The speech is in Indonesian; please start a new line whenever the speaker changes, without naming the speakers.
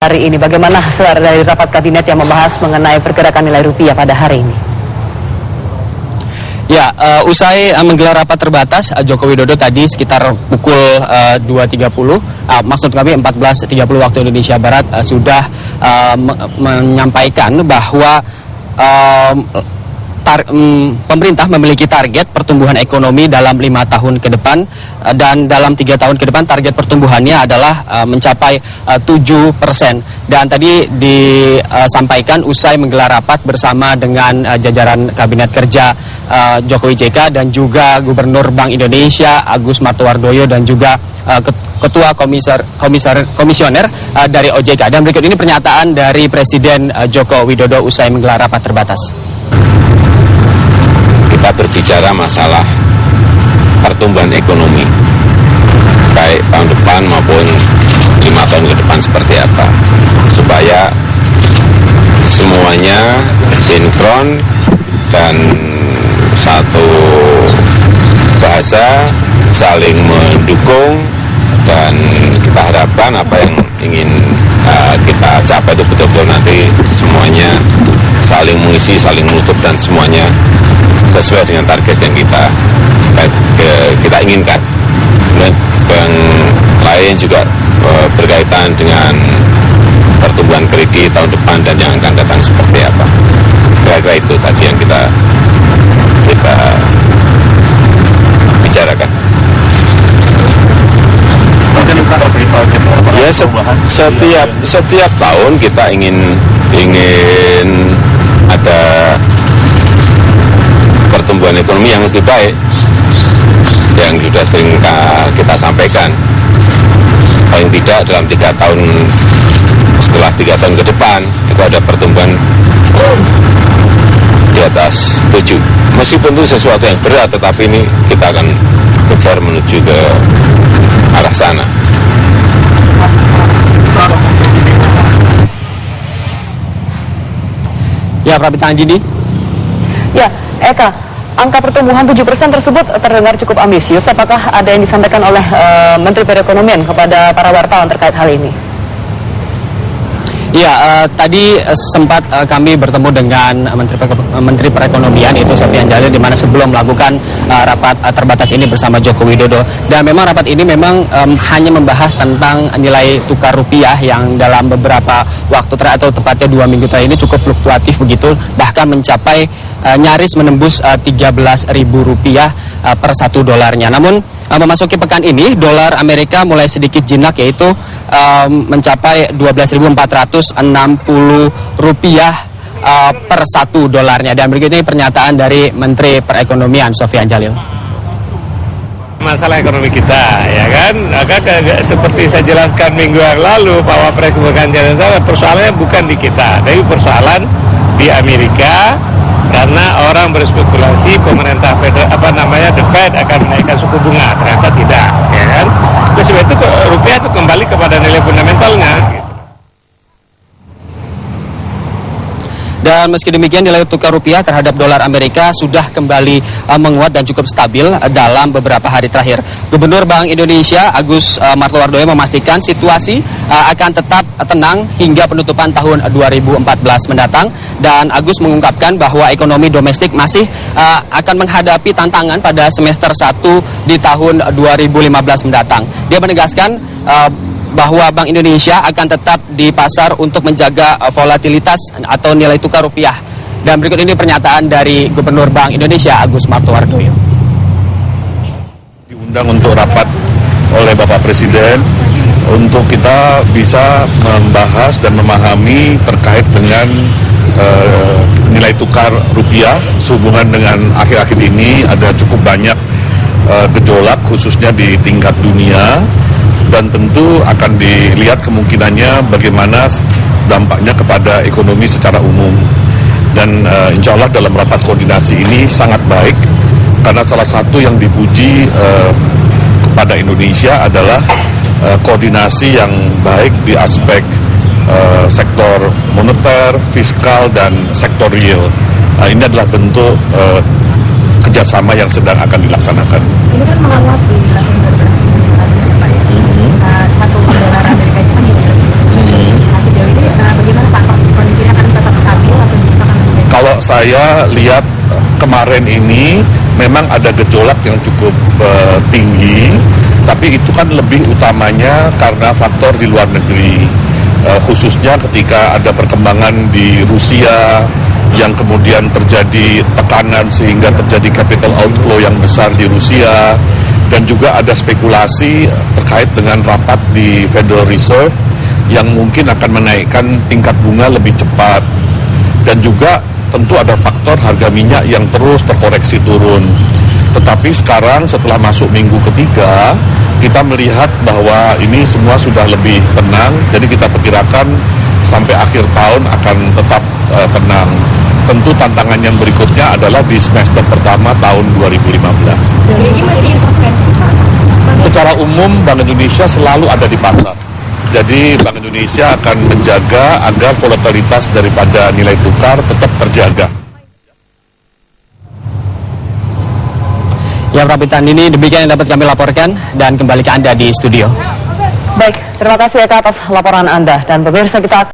Hari ini, bagaimana hasil dari rapat kabinet yang membahas mengenai pergerakan nilai rupiah pada hari ini?
Ya, usai menggelar rapat terbatas, Joko Widodo tadi sekitar pukul 2.30, maksud kami 14.30 waktu Indonesia Barat, sudah menyampaikan bahwa pemerintah memiliki target pertumbuhan ekonomi dalam 5 tahun ke depan, dan dalam 3 tahun ke depan target pertumbuhannya adalah mencapai 7%. Dan tadi disampaikan usai menggelar rapat bersama dengan jajaran Kabinet Kerja Jokowi JK dan juga Gubernur Bank Indonesia Agus Martowardoyo dan juga Ketua Komisioner dari OJK. Dan berikut ini pernyataan dari Presiden Joko Widodo usai menggelar rapat terbatas.
Kita berbicara masalah pertumbuhan ekonomi, baik tahun depan maupun 5 tahun ke depan seperti apa, supaya semuanya sinkron dan satu bahasa, saling mendukung, dan kita harapkan apa yang ingin kita capai itu betul-betul nanti semuanya saling mengisi, saling menutup, dan semuanya sesuai dengan target yang kita inginkan. Dan yang lain juga berkaitan dengan pertumbuhan kredit tahun depan dan yang akan datang seperti apa. Kira-kira itu tadi yang kita bicarakan. Ya, setiap tahun kita ingin ada pertumbuhan ekonomi yang lebih baik, yang sudah sering kita sampaikan. Paling tidak dalam 3 tahun, setelah 3 tahun ke depan itu ada pertumbuhan di atas 7. Meskipun itu sesuatu yang berat, tetapi ini kita akan kejar menuju ke arah sana.
Ya, Prabita Anjini.
Ya, Eka, angka pertumbuhan 7% tersebut terdengar cukup ambisius. Apakah ada yang disampaikan oleh Menteri Perekonomian kepada para wartawan terkait hal ini?
Ya, tadi sempat kami bertemu dengan Menteri Perekonomian, itu Sofyan Jalil, di mana sebelum melakukan rapat terbatas ini bersama Joko Widodo. Dan memang rapat ini memang hanya membahas tentang nilai tukar rupiah yang dalam beberapa waktu terakhir, atau tepatnya 2 minggu terakhir ini cukup fluktuatif begitu, bahkan mencapai nyaris menembus Rp13.000 per 1 dolarnya. Namun memasuki pekan ini dolar Amerika mulai sedikit jinak, yaitu mencapai Rp12.460 per 1 dolarnya. Dan berikut ini pernyataan dari Menteri Perekonomian Sofyan Jalil.
Masalah ekonomi kita, ya kan? Maka seperti saya jelaskan minggu yang lalu, Pak Wapres bukan jalan salah, persoalannya bukan di kita, tapi persoalan di Amerika, karena orang berspekulasi pemerintah the Fed akan menaikkan suku bunga, ternyata tidak, ya kan? Oleh sebab itu rupiah itu kembali kepada nilai fundamentalnya.
Dan meski demikian, nilai tukar rupiah terhadap dolar Amerika sudah kembali menguat dan cukup stabil dalam beberapa hari terakhir. Gubernur Bank Indonesia Agus Martowardoyo memastikan situasi akan tetap tenang hingga penutupan tahun 2014 mendatang. Dan Agus mengungkapkan bahwa ekonomi domestik masih akan menghadapi tantangan pada semester 1 di tahun 2015 mendatang. Dia menegaskan bahwa Bank Indonesia akan tetap di pasar untuk menjaga volatilitas atau nilai tukar rupiah. Dan berikut ini pernyataan dari Gubernur Bank Indonesia Agus Martowardoyo.
Diundang untuk rapat oleh Bapak Presiden untuk kita bisa membahas dan memahami terkait dengan nilai tukar rupiah sehubungan dengan akhir-akhir ini ada cukup banyak gejolak khususnya di tingkat dunia. Dan tentu akan dilihat kemungkinannya bagaimana dampaknya kepada ekonomi secara umum. Dan insya Allah dalam rapat koordinasi ini sangat baik, karena salah satu yang dipuji kepada Indonesia adalah koordinasi yang baik di aspek sektor moneter, fiskal, dan sektor real. Ini adalah bentuk kerjasama yang sedang akan dilaksanakan.
Ini kan melewati satu dolar Amerika itu kan
saya lihat kemarin ini memang ada gejolak yang cukup tinggi, tapi itu kan lebih utamanya karena faktor di luar negeri, khususnya ketika ada perkembangan di Rusia yang kemudian terjadi tekanan sehingga terjadi capital outflow yang besar di Rusia, dan juga ada spekulasi terkait dengan rapat di Federal Reserve yang mungkin akan menaikkan tingkat bunga lebih cepat, dan juga tentu ada faktor harga minyak yang terus terkoreksi turun. Tetapi sekarang setelah masuk minggu ketiga, kita melihat bahwa ini semua sudah lebih tenang, jadi kita perkirakan sampai akhir tahun akan tetap tenang. Tentu tantangan yang berikutnya adalah di semester pertama tahun 2015. Secara umum Bank Indonesia selalu ada di pasar. Jadi Bank Indonesia akan menjaga agar volatilitas daripada nilai tukar tetap terjaga.
Ya, Prabitan, ini demikian yang dapat kami laporkan dan kembali ke Anda di studio.
Baik, terima kasih Eka atas laporan Anda, dan pemirsa kita